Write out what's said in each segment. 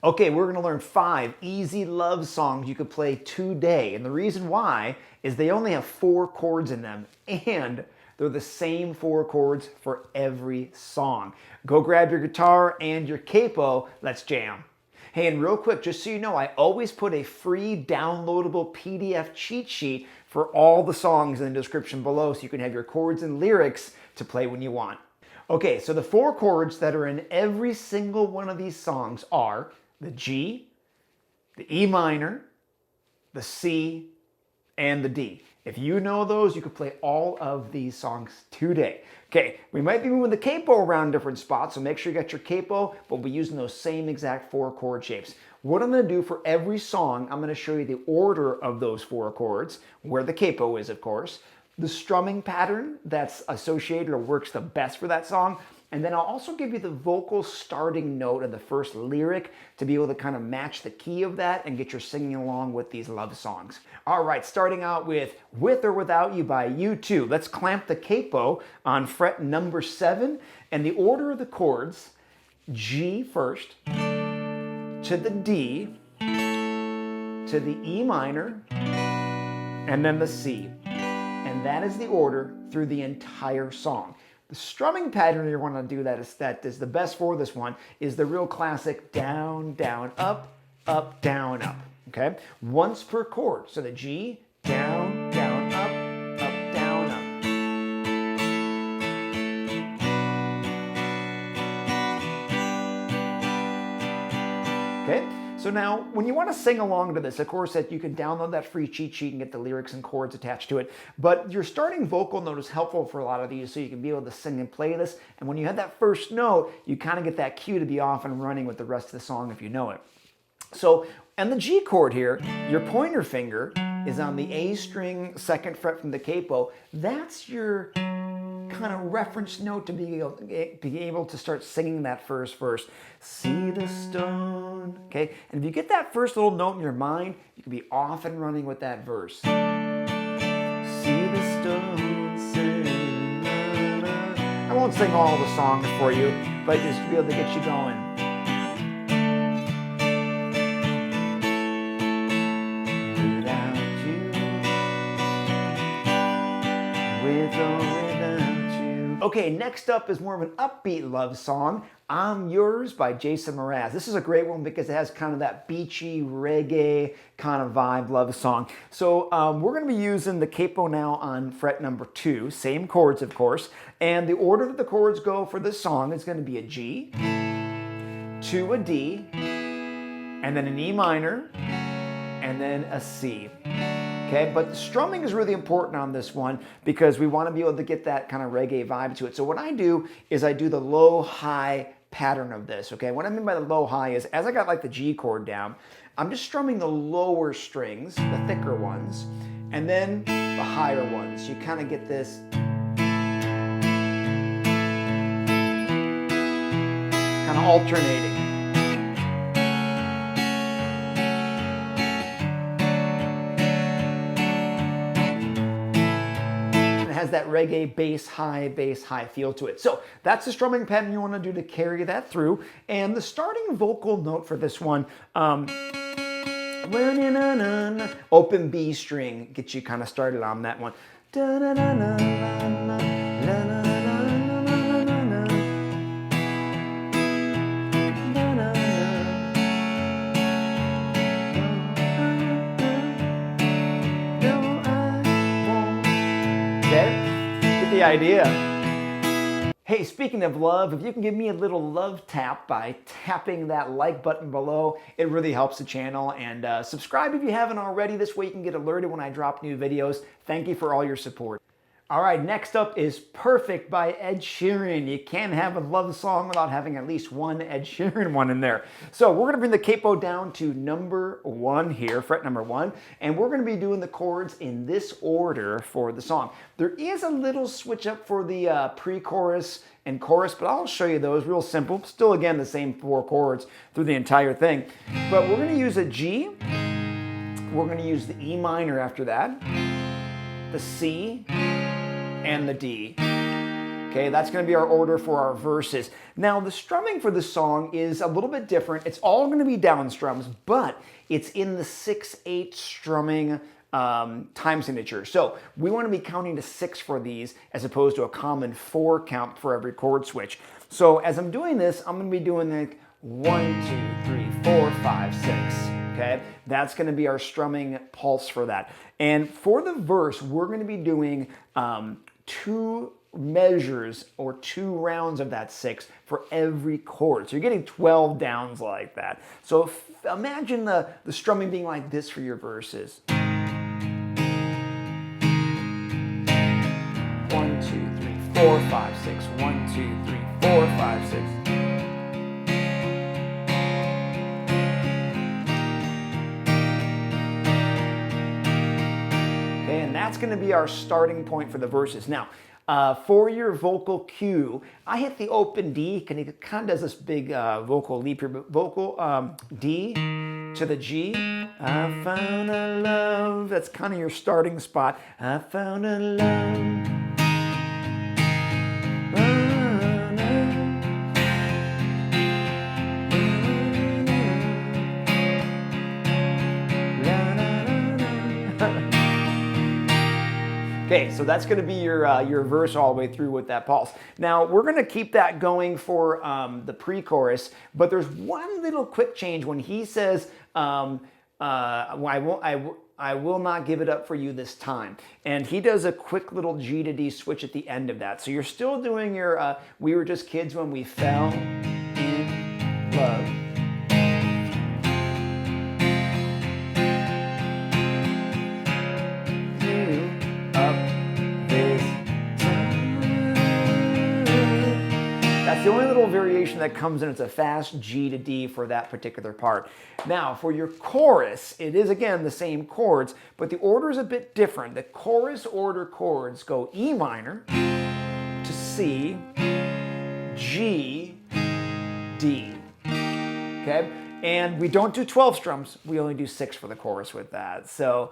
Okay, we're gonna learn 5 easy love songs you could play today. And the reason why is they only have 4 chords in them, and they're the same 4 chords for every song. Go grab your guitar and your capo, let's jam. Hey, and real quick, just so you know, I always put a free downloadable PDF cheat sheet for all the songs in the description below so you can have your chords and lyrics to play when you want. Okay, so the 4 chords that are in every single one of these songs are the G, the E minor, the C, and the D. If you know those, you could play all of these songs today. Okay, we might be moving the capo around different spots, so make sure you got your capo, but we'll be using those same exact 4 chord shapes. What I'm gonna do for every song, I'm gonna show you the order of those 4 chords, where the capo is, of course, the strumming pattern that's associated or works the best for that song, and then I'll also give you the vocal starting note of the first lyric to be able to kind of match the key of that and get your singing along with these love songs. All right, starting out with or Without You by U2. Let's clamp the capo on fret number 7, and the order of the chords, G first, to the D, to the E minor, and then the C. And that is the order through the entire song. The strumming pattern you want to do that is the best for this one is the real classic down, down, up, down, up. Okay? Once per chord. So the G, down, down, up, down, up. Okay? So now, when you want to sing along to this, of course, that you can download that free cheat sheet and get the lyrics and chords attached to it. But your starting vocal note is helpful for a lot of these, so you can be able to sing and play this. And when you have that first note, you kind of get that cue to be off and running with the rest of the song if you know it. So, and the G chord here, your pointer finger is on the A string, 2nd fret from the capo. That's your kind of reference note to be able to start singing that first verse. See the stone, okay? And if you get that first little note in your mind, you can be off and running with that verse. See the stone, sing, na, na. I won't sing all the songs for you, but just to be able to get you going. Without you, with or without you. Okay, next up is more of an upbeat love song, I'm Yours by Jason Mraz. This is a great one because it has kind of that beachy reggae kind of vibe love song. So we're going to be using the capo now on fret number 2, same chords of course, and the order that the chords go for this song is going to be a G, to a D, and then an E minor, and then a C. Okay, but the strumming is really important on this one because we want to be able to get that kind of reggae vibe to it. So what I do is I do the low-high pattern of this, okay? What I mean by the low-high is as I got like the G chord down, I'm just strumming the lower strings, the thicker ones, and then the higher ones. You kind of get this kind of alternating. Has that reggae bass high feel to it. So that's the strumming pattern you want to do to carry that through. And the starting vocal note for this one, open B string, gets you kind of started on that one. Get the idea. Hey, speaking of love, if you can give me a little love tap by tapping that like button below, it really helps the channel. And subscribe if you haven't already. This way you can get alerted when I drop new videos. Thank you for all your support. All right, next up is Perfect by Ed Sheeran. You can't have a love song without having at least one Ed Sheeran one in there. So we're gonna bring the capo down to number 1 here, fret number 1, and we're gonna be doing the chords in this order for the song. There is a little switch up for the pre-chorus and chorus, but I'll show you those, real simple. Still, again, the same 4 chords through the entire thing. But we're gonna use a G, we're gonna use the E minor after that, the C, and the D. Okay, that's going to be our order for our verses. Now, the strumming for this song is a little bit different. It's all going to be down strums, but it's in the 6/8 strumming time signature. So we want to be counting to 6 for these as opposed to a common 4 count for every chord switch. So as I'm doing this, I'm going to be doing like 1, 2, 3, 4, 5, 6. Okay, that's going to be our strumming pulse for that. And for the verse, we're going to be doing 2 measures or 2 rounds of that 6 for every chord. So you're getting 12 downs like that. So imagine the strumming being like this for your verses. 1, 2, 3, 4, 5, 6. 1, 2, 3, 4, 5, 6. Okay, and that's going to be our starting point for the verses. Now, for your vocal cue, I hit the open D, and it kind of does this big vocal leap here, but vocal D to the G. I found a love. That's kind of your starting spot. I found a love. Okay, so that's going to be your verse all the way through with that pulse. Now, we're going to keep that going for the pre-chorus, but there's one little quick change when he says, I will not give it up for you this time. And he does a quick little G to D switch at the end of that. So you're still doing your, we were just kids when we fell in love. That's the only little variation that comes in. It's a fast G to D for that particular part. Now, for your chorus, it is again the same chords, but the order is a bit different. The chorus order chords go E minor to C, G, D. Okay? And we don't do 12 strums. We only do 6 for the chorus with that. So,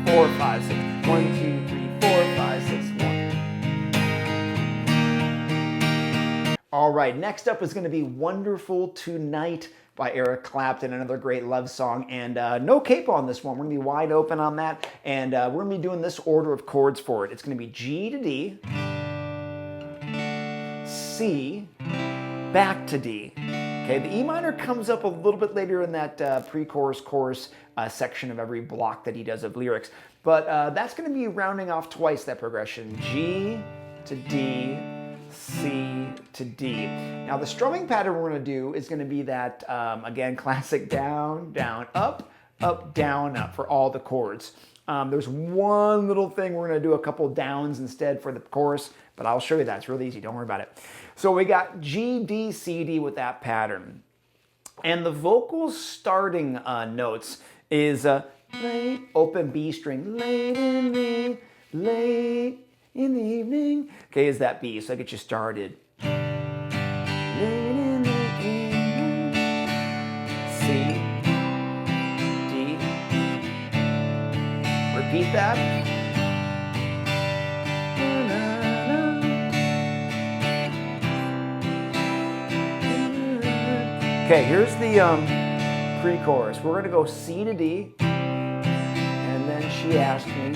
four, 5, 6. 1, 2, 3, 4, 5, 6, 1. All right, next up is going to be Wonderful Tonight by Eric Clapton, another great love song. And no capo on this one. We're going to be wide open on that. And we're going to be doing this order of chords for it. It's going to be G to D, C, back to D. Okay, the E minor comes up a little bit later in that pre-chorus, chorus section of every block that he does of lyrics. But that's going to be rounding off twice that progression. G to D, C to D. Now the strumming pattern we're going to do is going to be that, again, classic down, down, up, up, down, up for all the chords. There's one little thing we're going to do a couple downs instead for the chorus, but I'll show you that. It's really easy. Don't worry about it. So we got G, D, C, D with that pattern. And the vocal starting notes is late, open B string, late in the evening. Okay, is that B? So I get you started. Late in the evening. C, D. Repeat that. Okay, here's the pre-chorus. We're going to go C to D, and then she asked me.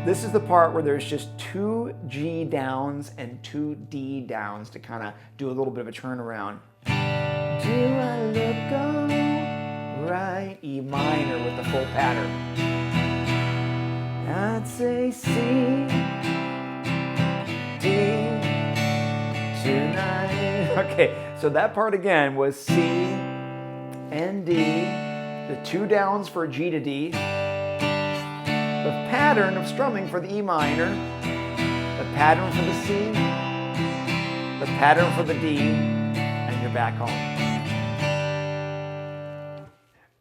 This is the part where there's just 2 G downs and 2 D downs to kind of do a little bit of a turnaround. Do I look alright? E minor with the full pattern. I'd say C, D, tonight. Okay, so that part again was C and D, the 2 downs for G to D, the pattern of strumming for the E minor, the pattern for the C, the pattern for the D, and you're back home.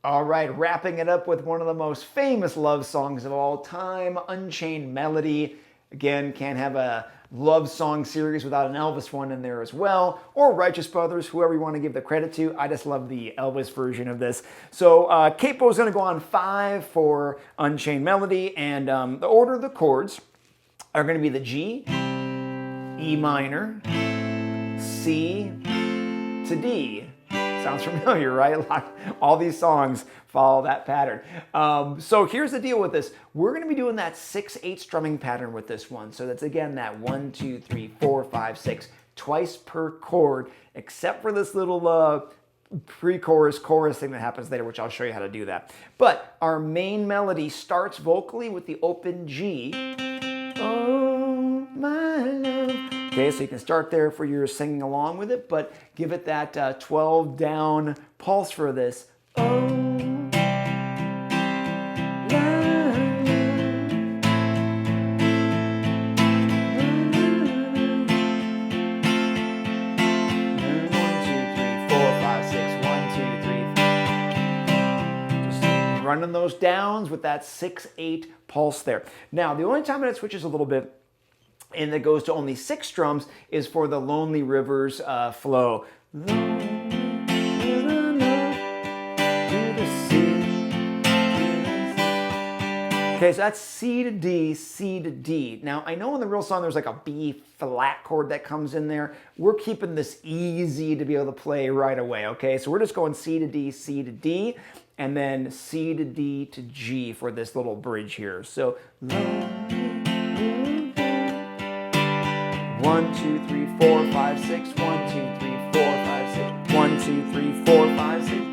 All right, wrapping it up with one of the most famous love songs of all time, Unchained Melody. Again, can't have a love song series without an Elvis one in there as well, or Righteous Brothers, whoever you want to give the credit to. I just love the Elvis version of this. So capo is going to go on 5 for Unchained Melody, and the order of the chords are going to be the G, E minor, C to D. Sounds familiar, right? All these songs follow that pattern. So here's the deal with this. We're going to be doing that 6/8 strumming pattern with this one. So that's again that 1, 2, 3, 4, 5, 6, twice per chord, except for this little pre-chorus, chorus thing that happens later, which I'll show you how to do that. But our main melody starts vocally with the open G. Oh, my love. Okay, so you can start there for your singing along with it, but give it that 12 down pulse for this. Oh, running those downs with that 6/8 pulse there. Now, the only time that it switches a little bit and it goes to only 6 strums is for the Lonely Rivers flow. Okay, so that's C to D, C to D. Now, I know in the real song there's like a B flat chord that comes in there. We're keeping this easy to be able to play right away, okay? So we're just going C to D, C to D, and then C to D to G for this little bridge here. So, 1, 2, 3, 4, 5, 6, 1, 2, 3, 4, 5, 6, 1, 2, 3, 4, 5, 6.